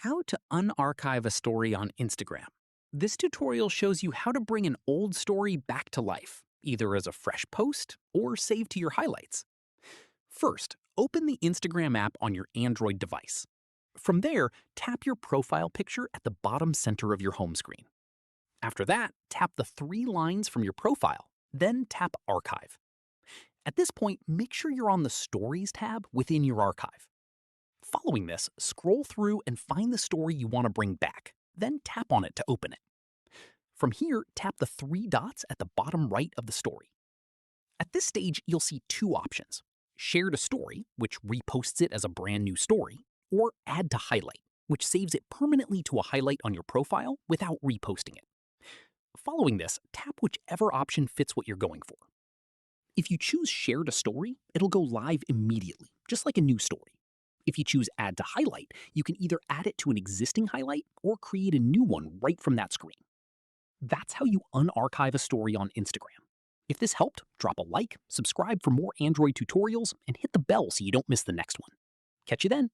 How to unarchive a story on Instagram. This tutorial shows you how to bring an old story back to life, either as a fresh post or saved to your highlights. First, open the Instagram app on your Android device. From there, tap your profile picture at the bottom center of your home screen. After that, tap the three lines from your profile, then tap Archive. At this point, make sure you're on the Stories tab within your archive. Following this, scroll through and find the story you want to bring back, then tap on it to open it. From here, tap the three dots at the bottom right of the story. At this stage, you'll see two options: Share to Story, which reposts it as a brand new story, or Add to Highlight, which saves it permanently to a highlight on your profile without reposting it. Following this, tap whichever option fits what you're going for. If you choose Share to Story, it'll go live immediately, just like a new story. If you choose Add to Highlight, you can either add it to an existing highlight or create a new one right from that screen. That's how you unarchive a story on Instagram. If this helped, drop a like, subscribe for more Android tutorials, and hit the bell so you don't miss the next one. Catch you then.